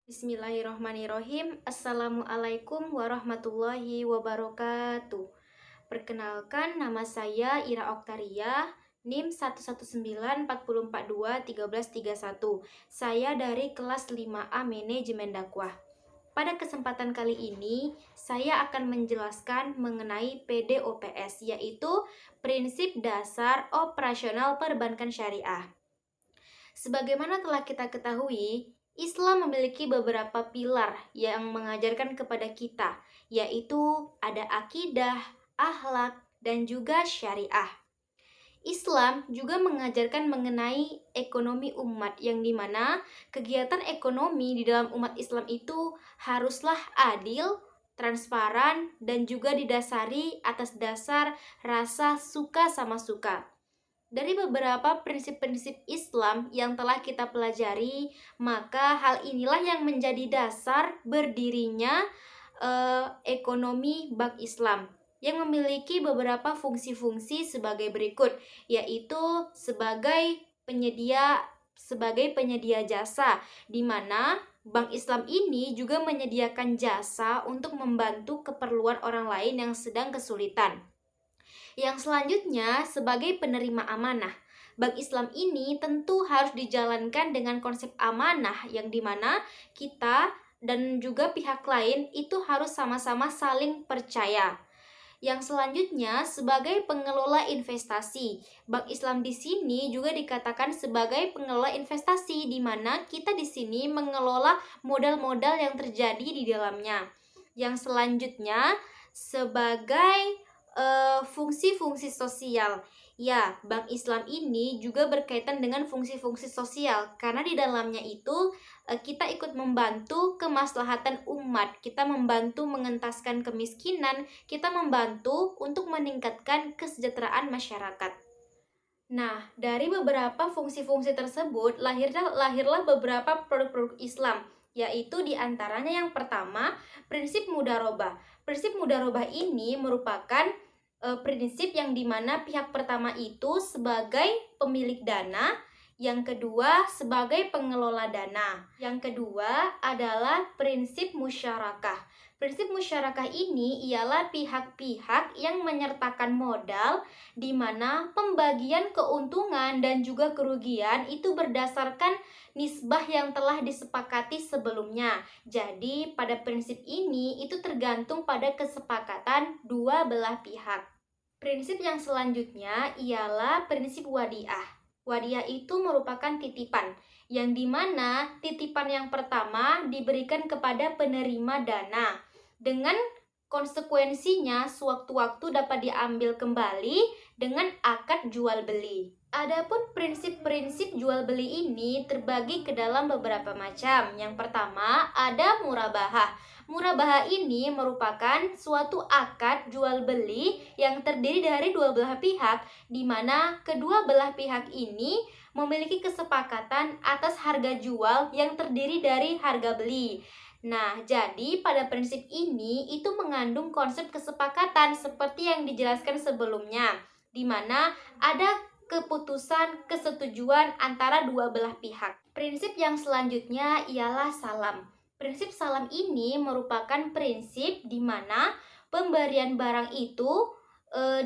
Bismillahirrohmanirrohim. Assalamualaikum warahmatullahi wabarakatuh. Perkenalkan, nama saya Ira Oktaria, NIM 11940421331. Saya dari kelas 5A Manajemen Dakwah. Pada kesempatan kali ini, saya akan menjelaskan mengenai PDOPS, yaitu Prinsip Dasar Operasional Perbankan Syariah. Sebagaimana telah kita ketahui, Islam memiliki beberapa pilar yang mengajarkan kepada kita, yaitu ada akidah, akhlak, dan juga syariah. Islam juga mengajarkan mengenai ekonomi umat, yang dimana kegiatan ekonomi di dalam umat Islam itu haruslah adil, transparan, dan juga didasari atas dasar rasa suka sama suka. Dari beberapa prinsip-prinsip Islam yang telah kita pelajari, maka hal inilah yang menjadi dasar berdirinya ekonomi Bank Islam yang memiliki beberapa fungsi-fungsi sebagai berikut, yaitu sebagai penyedia jasa, di mana Bank Islam ini juga menyediakan jasa untuk membantu keperluan orang lain yang sedang kesulitan. Yang selanjutnya, sebagai penerima amanah, Bank Islam ini tentu harus dijalankan dengan konsep amanah, yang dimana kita dan juga pihak lain itu harus sama-sama saling percaya. Yang selanjutnya, sebagai pengelola investasi, Bank Islam di sini juga dikatakan sebagai pengelola investasi, di mana kita di sini mengelola modal-modal yang terjadi di dalamnya. Yang selanjutnya, sebagai fungsi-fungsi sosial. Ya, Bank Islam ini juga berkaitan dengan fungsi-fungsi sosial, karena di dalamnya itu kita ikut membantu kemaslahatan umat, kita membantu mengentaskan kemiskinan, kita membantu untuk meningkatkan kesejahteraan masyarakat. Nah, dari beberapa fungsi-fungsi tersebut lahirlah beberapa produk-produk Islam, yaitu diantaranya yang pertama, prinsip mudharabah. Prinsip mudharabah ini merupakan prinsip yang dimana pihak pertama itu sebagai pemilik dana, yang kedua sebagai pengelola dana, yang kedua adalah prinsip musyarakah. Prinsip musyarakah ini ialah pihak-pihak yang menyertakan modal, di mana pembagian keuntungan dan juga kerugian itu berdasarkan nisbah yang telah disepakati sebelumnya. Jadi pada prinsip ini itu tergantung pada kesepakatan dua belah pihak. Prinsip yang selanjutnya ialah prinsip wadiah. Wadiah itu merupakan titipan, yang dimana titipan yang pertama diberikan kepada penerima dana, dengan konsekuensinya sewaktu-waktu dapat diambil kembali dengan akad jual beli. Adapun prinsip-prinsip jual beli ini terbagi ke dalam beberapa macam. Yang pertama ada murabahah. Murabahah ini merupakan suatu akad jual beli yang terdiri dari dua belah pihak, di mana kedua belah pihak ini memiliki kesepakatan atas harga jual yang terdiri dari harga beli. Nah, jadi pada prinsip ini itu mengandung konsep kesepakatan seperti yang dijelaskan sebelumnya, di mana ada keputusan kesetujuan antara dua belah pihak. Prinsip yang selanjutnya ialah salam. Prinsip salam ini merupakan prinsip di mana pemberian barang itu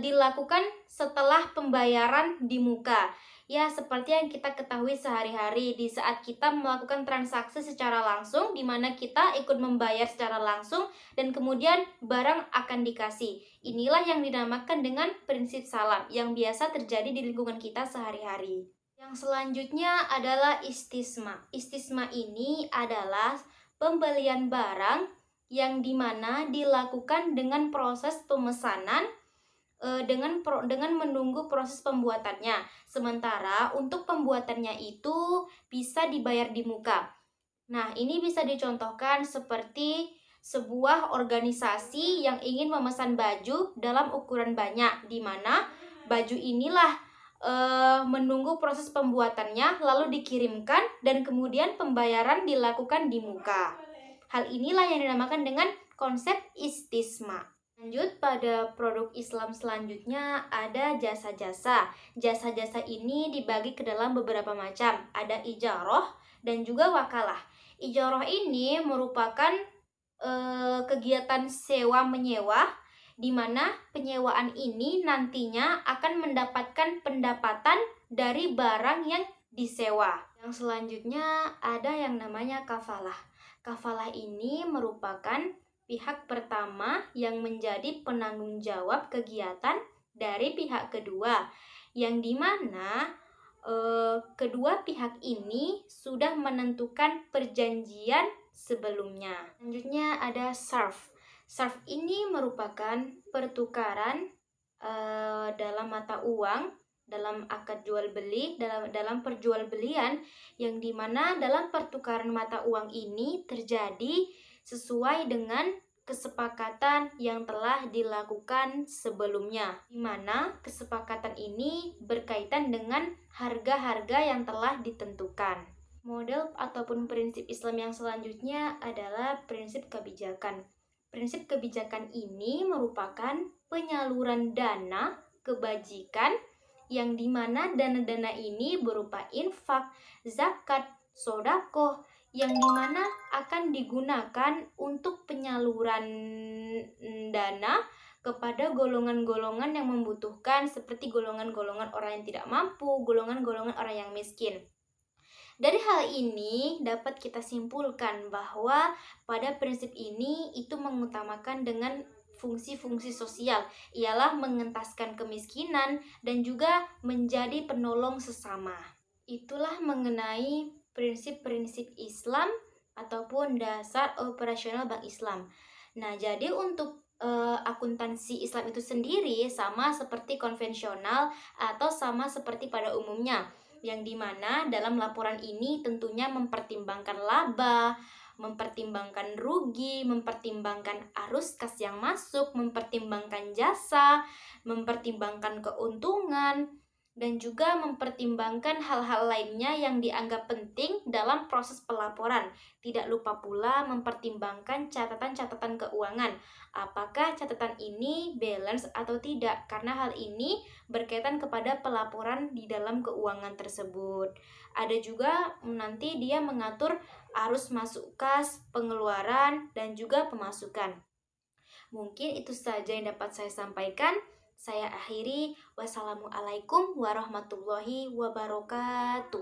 dilakukan setelah pembayaran di muka. Ya, seperti yang kita ketahui sehari-hari di saat kita melakukan transaksi secara langsung, di mana kita ikut membayar secara langsung dan kemudian barang akan dikasih. Inilah yang dinamakan dengan prinsip salam yang biasa terjadi di lingkungan kita sehari-hari. Yang selanjutnya adalah istisma. Istisma ini adalah pembelian barang yang dimana dilakukan dengan proses pemesanan dengan menunggu proses pembuatannya. Sementara untuk pembuatannya itu bisa dibayar di muka. Nah, ini bisa dicontohkan seperti sebuah organisasi yang ingin memesan baju dalam ukuran banyak, di mana baju inilah menunggu proses pembuatannya lalu dikirimkan dan kemudian pembayaran dilakukan di muka. Hal inilah yang dinamakan dengan konsep istisma. Lanjut pada produk Islam selanjutnya ada jasa-jasa. Jasa-jasa ini dibagi ke dalam beberapa macam. Ada ijarah dan juga wakalah. Ijarah ini merupakan kegiatan sewa-menyewa, di mana penyewaan ini nantinya akan mendapatkan pendapatan dari barang yang disewa. Yang selanjutnya ada yang namanya kafalah. Kafalah ini merupakan pihak pertama yang menjadi penanggung jawab kegiatan dari pihak kedua, yang dimana kedua pihak ini sudah menentukan perjanjian sebelumnya. Selanjutnya ada sarf. Sarf ini merupakan pertukaran dalam mata uang, dalam akad jual beli, dalam perjualbelian, yang dimana dalam pertukaran mata uang ini terjadi sesuai dengan kesepakatan yang telah dilakukan sebelumnya, di mana kesepakatan ini berkaitan dengan harga-harga yang telah ditentukan. Model ataupun prinsip Islam yang selanjutnya adalah prinsip kebijakan. Prinsip kebijakan ini merupakan penyaluran dana kebajikan, yang dimana dana-dana ini berupa infak, zakat, sodakoh, yang dimana akan digunakan untuk penyaluran dana kepada golongan-golongan yang membutuhkan, seperti golongan-golongan orang yang tidak mampu, golongan-golongan orang yang miskin. Dari hal ini dapat kita simpulkan bahwa pada prinsip ini itu mengutamakan dengan fungsi-fungsi sosial, ialah mengentaskan kemiskinan dan juga menjadi penolong sesama. Itulah mengenai prinsip-prinsip Islam ataupun dasar operasional Bank Islam. Nah, jadi untuk akuntansi Islam itu sendiri sama seperti konvensional atau sama seperti pada umumnya, yang dimana dalam laporan ini tentunya mempertimbangkan laba, mempertimbangkan rugi, mempertimbangkan arus kas yang masuk, mempertimbangkan jasa, mempertimbangkan keuntungan, dan juga mempertimbangkan hal-hal lainnya yang dianggap penting dalam proses pelaporan. Tidak lupa pula mempertimbangkan catatan-catatan keuangan. Apakah catatan ini balance atau tidak? Karena hal ini berkaitan kepada pelaporan di dalam keuangan tersebut. Ada juga nanti dia mengatur arus masuk kas, pengeluaran, dan juga pemasukan. Mungkin itu saja yang dapat saya sampaikan. Saya akhiri. Wassalamualaikum warahmatullahi wabarakatuh.